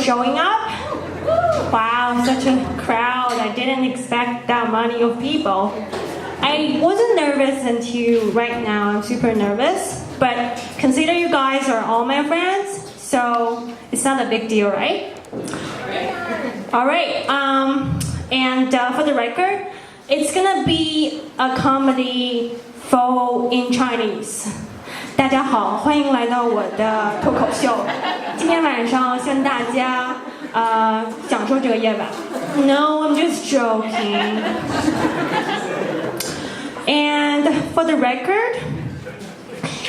showing up. Wow, such a crowd. I didn't expect that many of people. I wasn't nervous until right now. I'm super nervous. But consider you guys are all my friends, so it's not a big deal, right? All right. And for the record, it's gonna be a comedy full in Chinese. 大家好，欢迎来到我的脱口秀。今天晚上向大家讲述这个夜晚。No, I'm just joking. And for the record,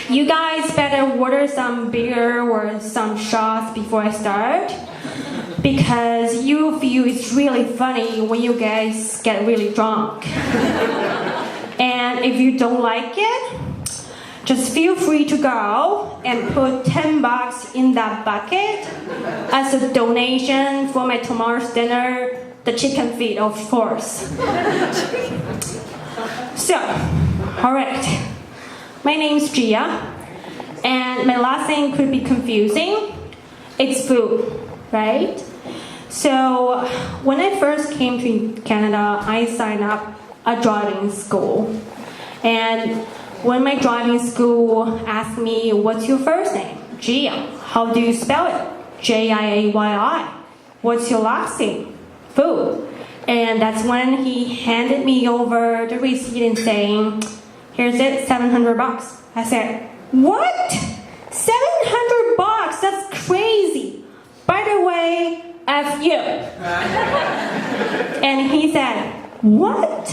you guys better order some beer or some shots before I start, because you feel it's really funny when you guys get really drunk. And if you don't like it, just feel free to go and put $10 in that bucket as a donation for my tomorrow's dinner, the chicken feet, of course. So, alright. My name's Gia, and my last name could be confusing. It's Fu, right? So, when I first came to Canada, I signed up a driving school. And when my driving school asked me, what's your first name? Gia. How do you spell it? Jaiayi. What's your last name? Fu. And that's when he handed me over the receipt and saying, here's it, $700. I said, what? $700? That's crazy. By the way, F you. And he said, what?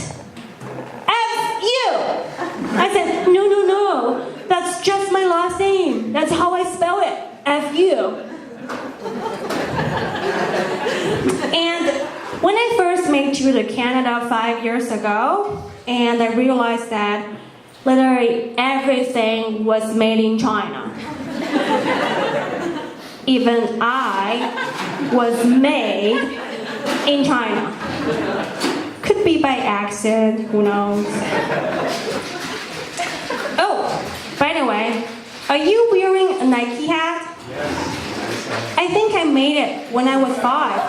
F you. I said, no. That's just my last name. That's how I spell it. F you. And when I first moved to Canada 5 years ago, and I realized that literally everything was made in China. Even I was made in China. Could be by accident, who knows? Oh, by the way, are you wearing a Nike hat? I think I made it when I was 5.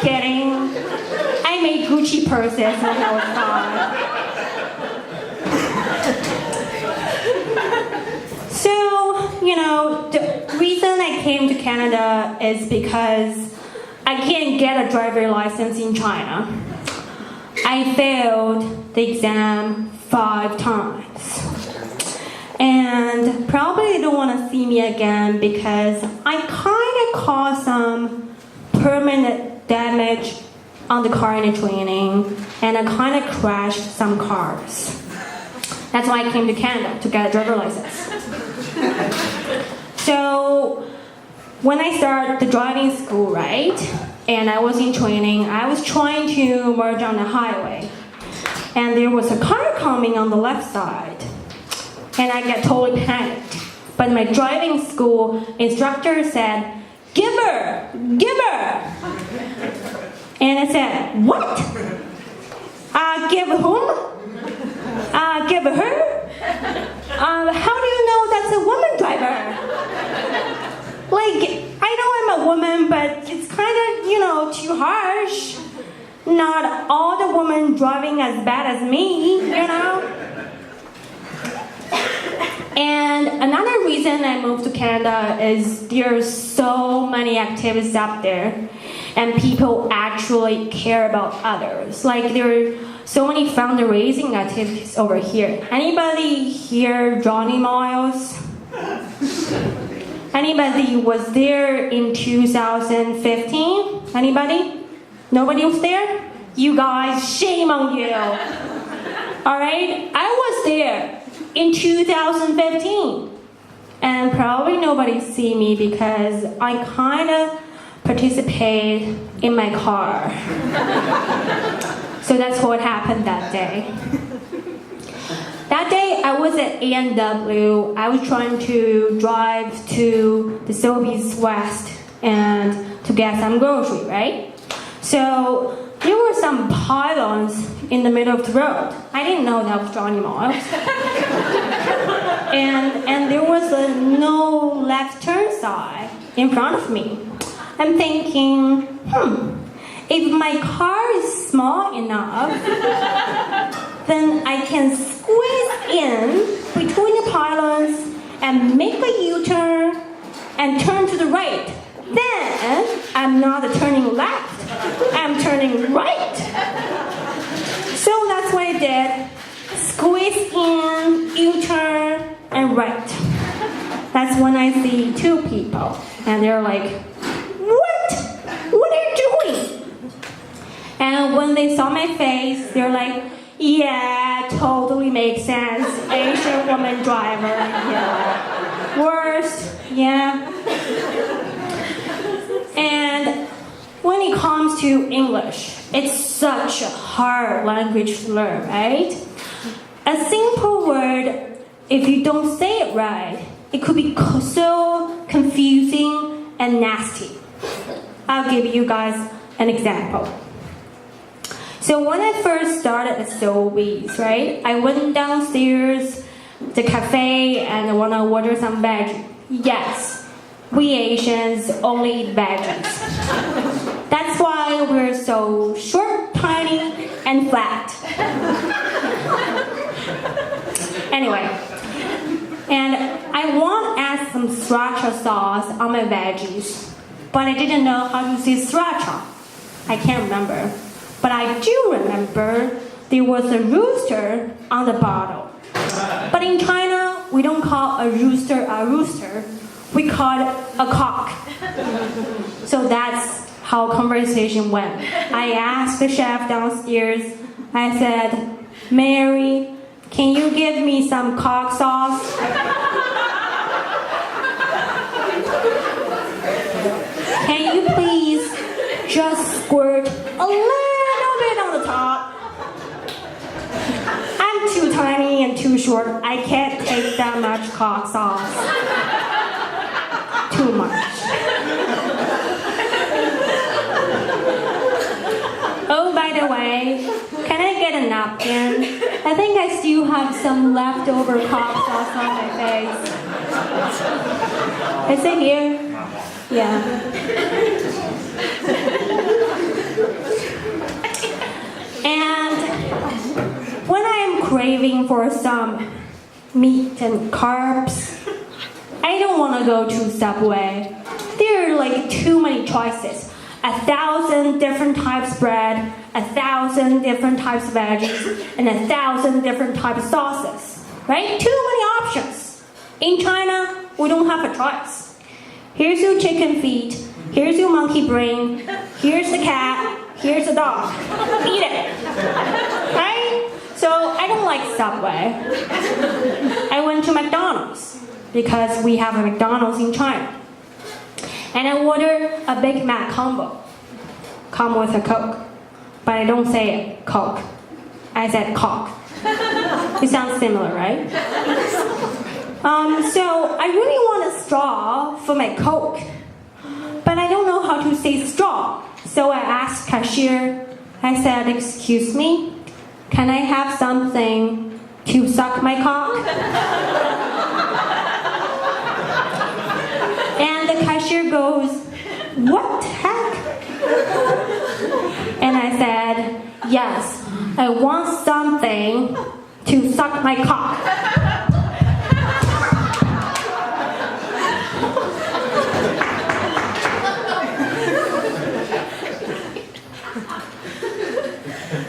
Kidding. I made Gucci purses when I was 5. So, the reason I came to Canada is because I can't get a driver license in China. I failed the exam 5 times. And probably they don't want to see me again because I kind of caused some permanent damage on the car in the training, and I kind of crashed some cars. That's why I came to Canada, to get a driver license. So when I started the driving school, right, and I was in training, I was trying to merge on the highway, and there was a car coming on the left side, and I got totally panicked. But my driving school instructor said, give her! And I said, what? Give whom? Give her? How do you know that's a woman driver? Like, I know I'm a woman, but it's kind of, too harsh. Not all the women driving as bad as me, And another reason I moved to Canada is there's so many activities up there, and people actually care about others. Like, there are so many fundraising activities over here. Anybody here Johnny Miles? Anybody was there in 2015? Anybody? Nobody was there? You guys, shame on you. Alright? I was there in 2015. And probably nobody see me because I kind of participate in my car. So that's what happened that day. That day I was at A&W. I was trying to drive to the Sobeys West and to get some grocery, right? So there were some pylons in the middle of the road. I didn't know that was Johnny Miles. And there was no left turn sign in front of me. I'm thinking, if my car is small enough, then I can squeeze in between the pylons and make a U-turn and turn to the right. Then I'm not turning left, I'm turning right. So that's what I did. Squeeze in, U-turn, and right. That's when I see two people, and they're like, "What? What are you doing?" And when they saw my face, they're like, "Yeah, totally makes sense. Asian woman driver, yeah. Worst, yeah." And when it comes to English, it's such a hard language to learn, right? A simple word, if you don't say it right, it could be so confusing and nasty. I'll give you guys an example. So when I first started at Sobeys, right, I went downstairs the cafe and I want to order some veggies. Yes, we Asians only eat veggies. That's why we're so short, tiny, and flat. Anyway, and I want to add some sriracha sauce on my veggies, but I didn't know how to say sriracha. I can't remember. But I do remember there was a rooster on the bottle. But in China, we don't call a rooster, we call it a cock. So that's how conversation went. I asked the chef downstairs, I said, "Mary, can you give me some cock sauce?" "Can you please just squirt a little bit on the top?" I'm too tiny and too short. I can't take that much cock sauce. Too much. Oh, by the way, can I get a napkin? I think I still have some leftover cock sauce on my face. Is it here? Yeah. And when I am craving for some meat and carbs, I don't want to go to Subway. There are like too many choices. 1,000 different types of bread, 1,000 different types of veggies, and 1,000 different types of sauces. Right? Too many options. In China, we don't have a choice. Here's your chicken feet. Here's your monkey brain. Here's the cat. Here's the dog. Eat it. Right? So I don't like Subway. I went to McDonald's because we have a McDonald's in China. And I ordered a Big Mac combo. Come with a Coke. But I don't say it, Coke. I said cock. It sounds similar, right? So I really want a straw for my Coke. But I don't know how to say straw. So I asked cashier, I said, "Excuse me, can I have something to suck my cock?" And the cashier goes, "What the heck?" And I said, "Yes, I want something to suck my cock."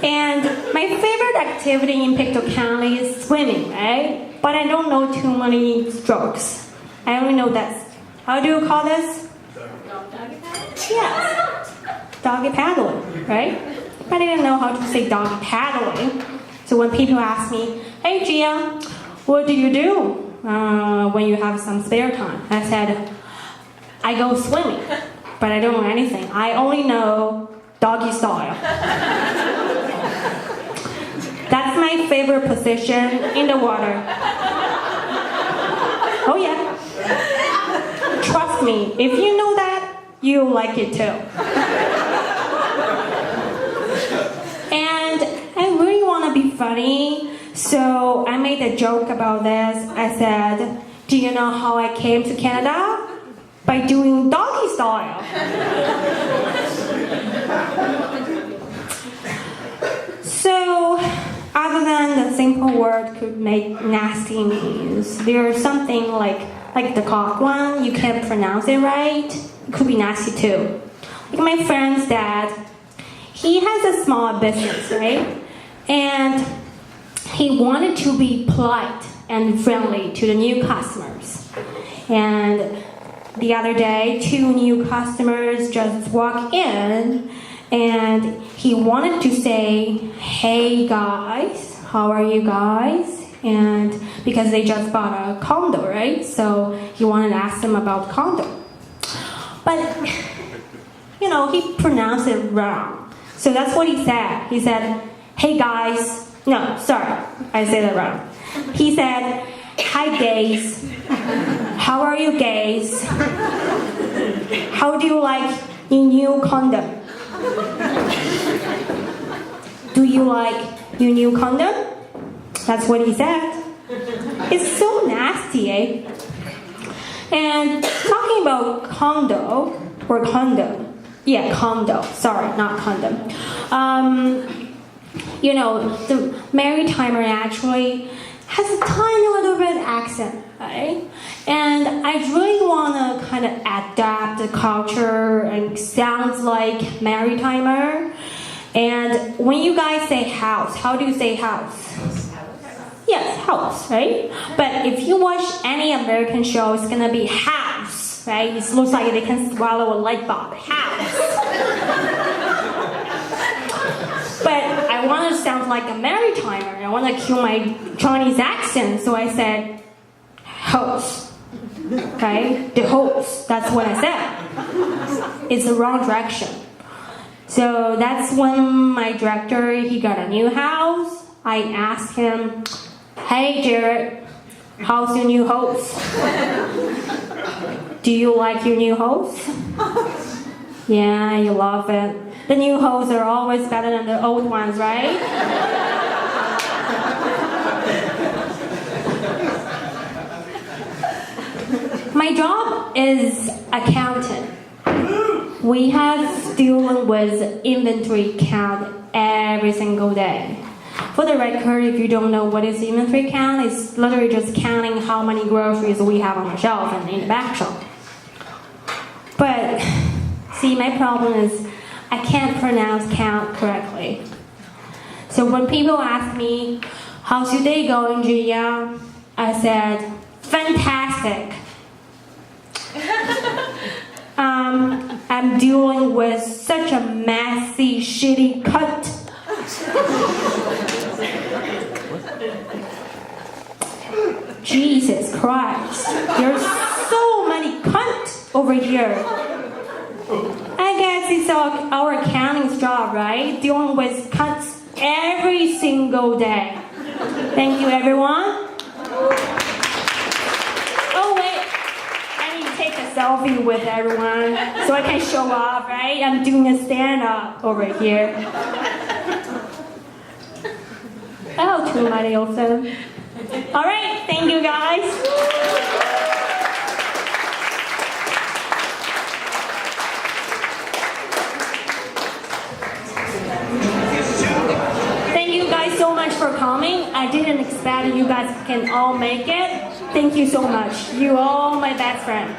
And my favorite activity in Pictou County is swimming, right? But I don't know too many strokes. I only know that. How do you call this? Yes. Doggy paddling, right? But I didn't know how to say doggy paddling. So when people ask me, "Hey Gia, what do you do when you have some spare time?" I said, "I go swimming, but I don't know anything. I only know doggy style." That's my favorite position in the water. Oh yeah. Trust me, if you know that, you'll like it too. And I really want to be funny, so I made made a joke about this. I said, do you know how I came to Canada? By doing doggy style. So, other than the simple word could make nasty means, there's something like the cock one, you can't pronounce it right, it could be nasty too. Like my friend's dad, he has a small business, right? And he wanted to be polite and friendly to the new customers. And the other day, 2 new customers just walked in and he wanted to say, hey guys, how are you guys? And because they just bought a condo, right? So he wanted to ask them about the condo. But, he pronounced it wrong. So that's what he said. He said, hey guys. No, sorry, I said it wrong. He said, hi gays. How are you gays? How do you like your new condom? Do you like your new condom? That's what he said. It's so nasty, eh? And talking about condo, or condom. Yeah, condo. Sorry, not condom. The Maritimer actually has a tiny little bit accent, right? And I really want to kind of adapt the culture and sounds like Maritimer. And when you guys say house, how do you say house? Yes, house, right? But if you watch any American show, it's gonna be house, right? It looks like they can swallow a light bulb. House. But I want to sound like a Maritimer. I want to kill my Chinese accent, so I said, house. Okay? The house. That's what I said. It's the wrong direction. So that's when my director, he got a new house. I asked him, hey Jared, how's your new house? Do you like your new house? Yeah, you love it. The new hosts are always better than the old ones, right? My job is accountant. We have dealing with inventory count every single day. For the record, if you don't know what is inventory count, it's literally just counting how many groceries we have on the shelf and in the back shelf. But see, my problem is I can't pronounce count correctly. So when people ask me, how's your day going, Gia? I said, fantastic. I'm dealing with such a messy, shitty cunt. Jesus Christ. There's so many cunts over here. I guess it's our accountant's job, right? Dealing with cunts every single day. Thank you, everyone. Oh, wait. I need to take a selfie with everyone so I can show off, right? I'm doing a stand-up over here. Oh, too mighty also. All right, thank you, guys. So much for coming. I didn't expect you guys can all make it. Thank you so much. You all my best friend.